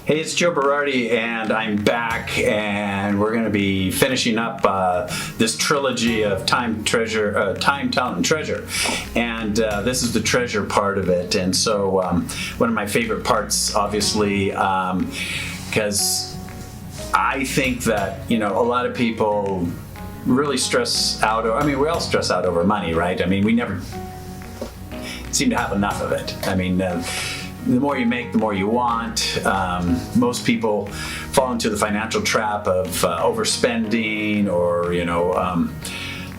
Hey, it's Joe Berardi, and I'm back, and we're going to be finishing up this trilogy of time, talent, and treasure. And this is the treasure part of it. And so one of my favorite parts, obviously, because I think that, a lot of people really stress out. We all stress out over money, right? We never seem to have enough of it. The more you make, the more you want. Most people fall into the financial trap of overspending or,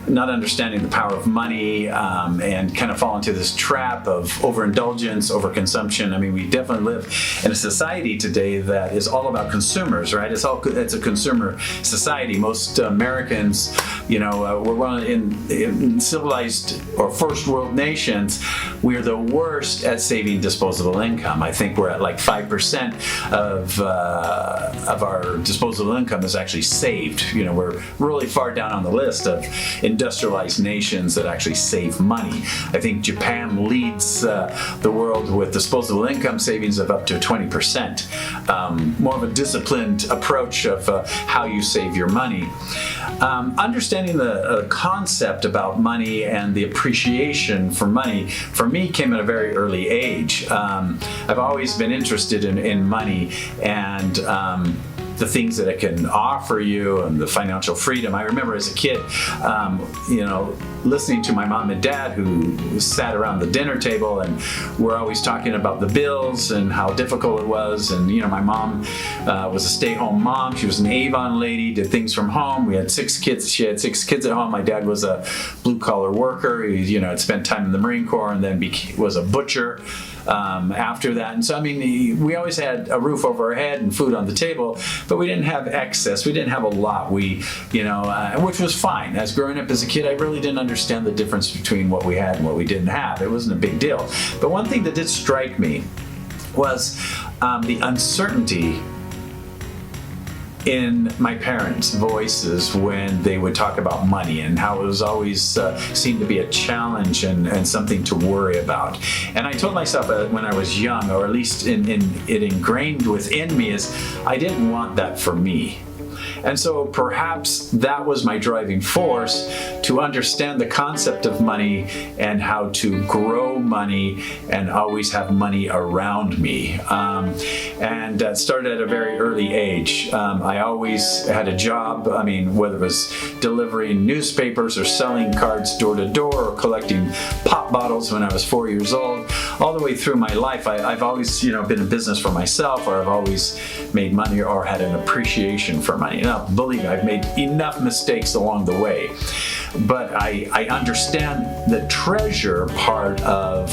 not understanding the power of money, and kind of fall into this trap of overindulgence, overconsumption. We definitely live in a society today that is all about consumers, right? It's a consumer society. Most Americans, we're one in civilized or first world nations, we're the worst at saving disposable income. I think we're at like 5% of our disposable income is actually saved. We're really far down on the list of industrialized nations that actually save money. I think Japan leads the world with disposable income savings of up to 20%. More of a disciplined approach of how you save your money. Understanding the concept about money and the appreciation for money, for me, came at a very early age. I've always been interested in money and the things that it can offer you and the financial freedom. I remember as a kid, listening to my mom and dad who sat around the dinner table and were always talking about the bills and how difficult it was. And, my mom was a stay-home mom. She was an Avon lady, did things from home. We had 6 kids. She had 6 kids at home. My dad was a blue-collar worker. He, had spent time in the Marine Corps and then was a butcher after that. And so, we always had a roof over our head and food on the table, but we didn't have excess. We didn't have a lot. Which was fine. As growing up as a kid, I really didn't understand the difference between what we had and what we didn't have. It wasn't a big deal. But one thing that did strike me was the uncertainty in my parents' voices when they would talk about money and how it was always seemed to be a challenge and something to worry about. And I told myself when I was young, or at least it ingrained within me, is I didn't want that for me. And so perhaps that was my driving force to understand the concept of money and how to grow money and always have money around me. And that started at a very early age. I always had a job, whether it was delivering newspapers or selling cards door to door or collecting pop bottles when I was 4 years old. All the way through my life, I've always been in business for myself, or I've always made money or had an appreciation for money. Now, believe me, I've made enough mistakes along the way, but I understand the treasure part of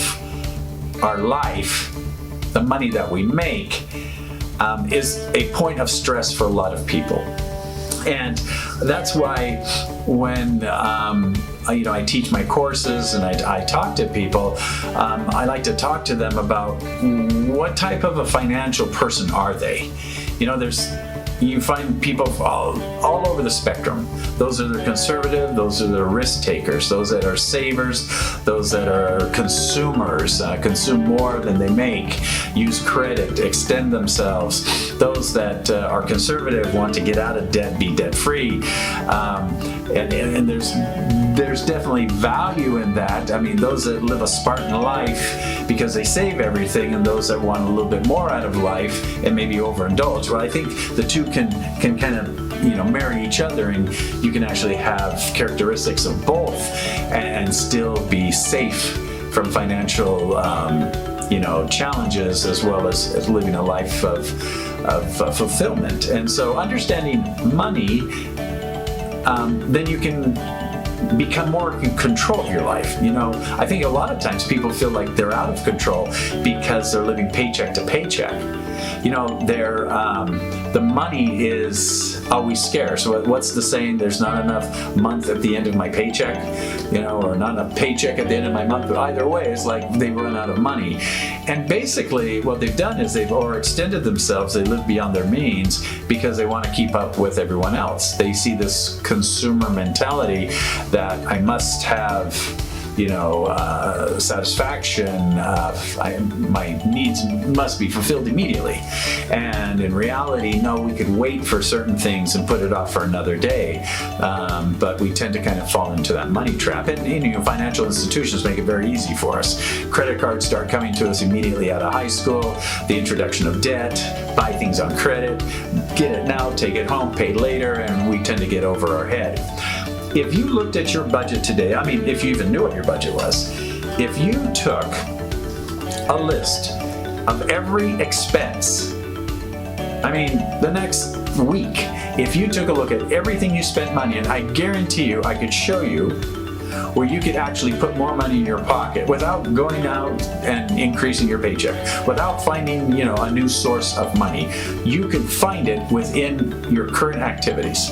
our life, the money that we make, is a point of stress for a lot of people. And that's why when I teach my courses and I talk to people, I like to talk to them about what type of a financial person are they. You find people all over the spectrum. Those that are conservative, those are the risk takers, those that are savers, those that are consumers, consume more than they make, use credit, extend themselves. Those that are conservative want to get out of debt, be debt-free. And there's definitely value in that. Those that live a Spartan life because they save everything, and those that want a little bit more out of life and maybe overindulge. Well, I think the two can kind of marry each other, and you can actually have characteristics of both and still be safe from financial challenges, as well as living a life of fulfillment. And so understanding money, then you can become more in control of your life. I think a lot of times people feel like they're out of control because they're living paycheck to paycheck. The money is always scarce. What's the saying? There's not enough month at the end of my paycheck, or not enough paycheck at the end of my month. But either way, it's like they run out of money. And basically what they've done is they've overextended themselves. They live beyond their means because they want to keep up with everyone else. They see this consumer mentality that I must have satisfaction. My needs must be fulfilled immediately. And in reality, no, we could wait for certain things and put it off for another day. But we tend to kind of fall into that money trap. And financial institutions make it very easy for us. Credit cards start coming to us immediately out of high school. The introduction of debt, buy things on credit, get it now, take it home, pay later, and we tend to get over our head. If you looked at your budget today, if you even knew what your budget was, if you took a list of every expense, the next week, if you took a look at everything you spent money on, I guarantee you, I could show you where you could actually put more money in your pocket without going out and increasing your paycheck, without finding, a new source of money. You could find it within your current activities,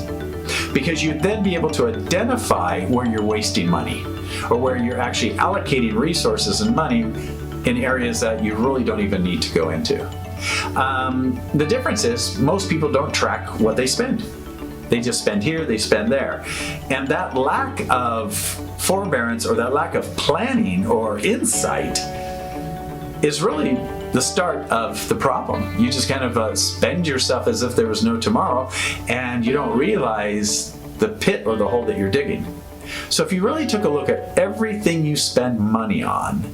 because you'd then be able to identify where you're wasting money or where you're actually allocating resources and money in areas that you really don't even need to go into. The difference is most people don't track what they spend. They just spend here, they spend there. And that lack of forbearance or that lack of planning or insight is really the start of the problem. You just kind of spend yourself as if there was no tomorrow, and you don't realize the pit or the hole that you're digging. So if you really took a look at everything you spend money on,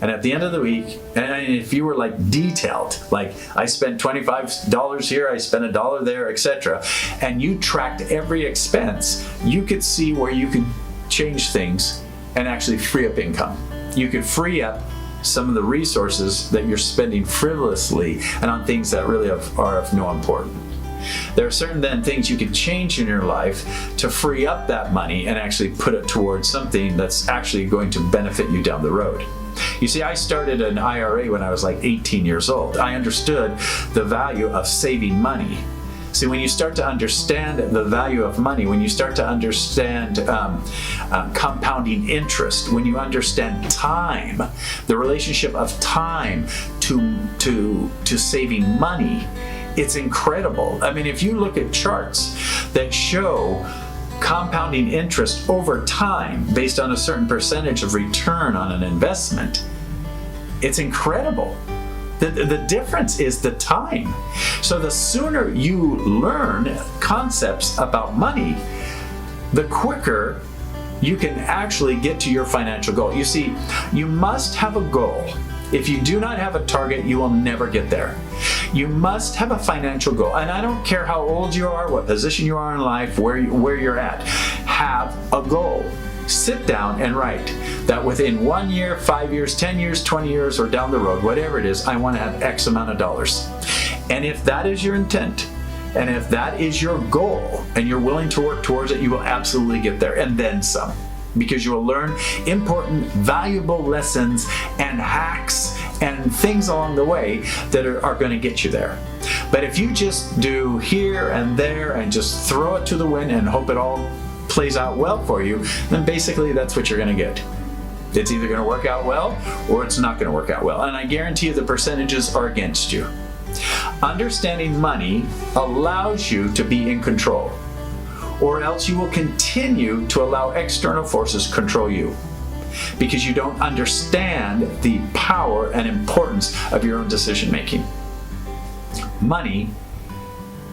and at the end of the week, and if you were detailed, I spent $25 here, I spent $1 there, etc., and you tracked every expense, you could see where you could change things and actually free up income. You could free up some of the resources that you're spending frivolously and on things that really are of no importance. There are certain then things you can change in your life to free up that money and actually put it towards something that's actually going to benefit you down the road. You see, I started an IRA when I was 18 years old. I understood the value of saving money. See, when you start to understand the value of money, when you start to understand compounding interest, when you understand time, the relationship of time to saving money, it's incredible. If you look at charts that show compounding interest over time based on a certain percentage of return on an investment, it's incredible. The difference is the time. So the sooner you learn concepts about money, the quicker you can actually get to your financial goal. You see, you must have a goal. If you do not have a target, you will never get there. You must have a financial goal. And I don't care how old you are, what position you are in life, where you're at. Have a goal. Sit down and write that within 1 year, 5 years, 10 years, 20 years, or down the road, whatever it is, I want to have X amount of dollars. And if that is your intent, and if that is your goal, and you're willing to work towards it, you will absolutely get there, and then some. Because you will learn important, valuable lessons and hacks and things along the way that are going to get you there. But if you just do here and there and just throw it to the wind and hope it all plays out well for you, then basically that's what you're going to get. It's either going to work out well or it's not going to work out well. And I guarantee you the percentages are against you. Understanding money allows you to be in control, or else you will continue to allow external forces control you because you don't understand the power and importance of your own decision making. Money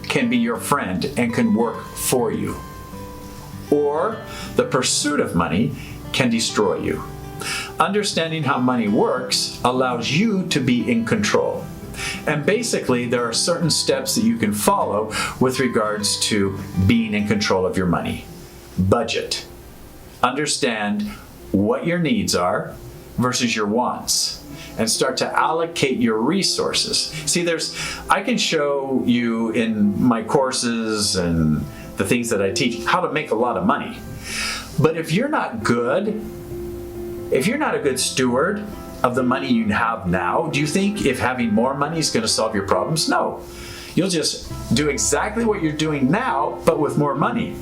can be your friend and can work for you, or the pursuit of money can destroy you. Understanding how money works allows you to be in control. And basically, there are certain steps that you can follow with regards to being in control of your money. Budget. Understand what your needs are versus your wants, and start to allocate your resources. See, I can show you in my courses and the things that I teach how to make a lot of money. But if you're not a good steward of the money you have now, do you think if having more money is going to solve your problems? No. You'll just do exactly what you're doing now, but with more money,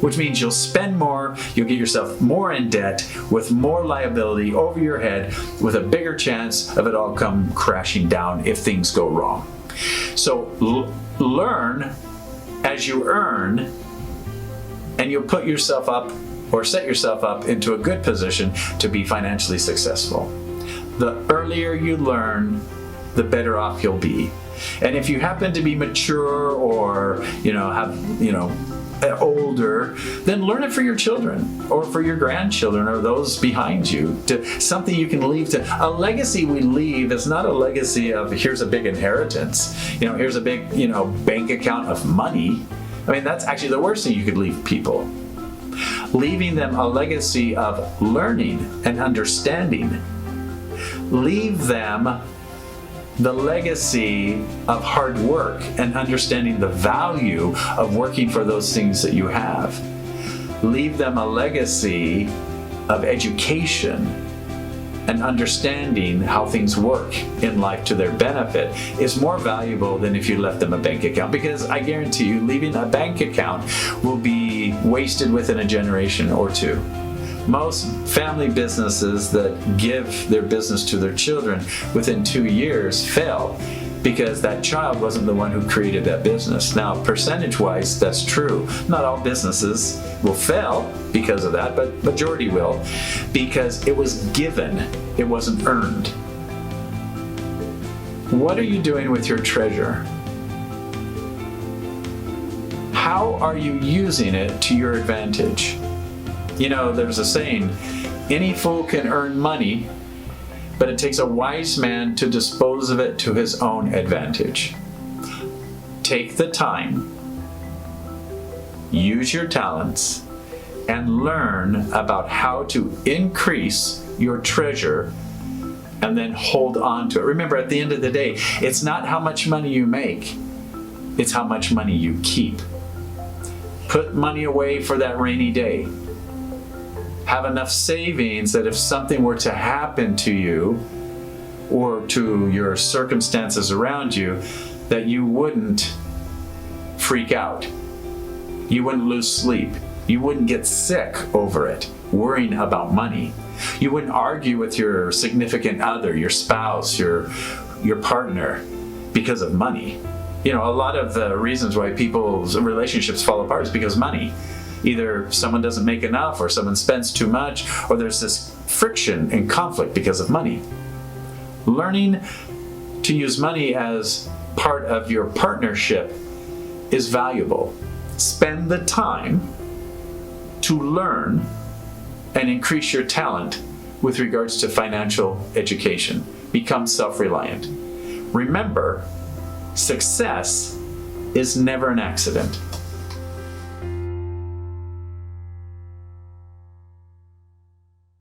which means you'll spend more, you'll get yourself more in debt, with more liability over your head, with a bigger chance of it all come crashing down if things go wrong. So learn as you earn, and you'll put yourself up or set yourself up into a good position to be financially successful. The earlier you learn, the better off you'll be. And if you happen to be mature or, older, then learn it for your children or for your grandchildren or those behind you, to something you can leave to. A legacy we leave is not a legacy of here's a big inheritance, here's a big, bank account of money. I mean, that's actually the worst thing you could leave people. Leaving them a legacy of learning and understanding. Leave them the legacy of hard work and understanding the value of working for those things that you have. Leave them a legacy of education and understanding how things work in life to their benefit is more valuable than if you left them a bank account, because I guarantee you leaving a bank account will be wasted within a generation or two. Most family businesses that give their business to their children within 2 years fail because that child wasn't the one who created that business. Now, percentage-wise, that's true. Not all businesses will fail because of that, but majority will, because it was given, it wasn't earned. What are you doing with your treasure? How are you using it to your advantage? There's a saying, any fool can earn money, but it takes a wise man to dispose of it to his own advantage. Take the time, use your talents, and learn about how to increase your treasure and then hold on to it. Remember, at the end of the day, it's not how much money you make, it's how much money you keep. Put money away for that rainy day. Have enough savings that if something were to happen to you or to your circumstances around you, that you wouldn't freak out. You wouldn't lose sleep. You wouldn't get sick over it, worrying about money. You wouldn't argue with your significant other, your spouse, your partner because of money. A lot of the reasons why people's relationships fall apart is because of money. Either someone doesn't make enough, or someone spends too much, or there's this friction and conflict because of money. Learning to use money as part of your partnership is valuable. Spend the time to learn and increase your talent with regards to financial education. Become self-reliant. Remember, success is never an accident.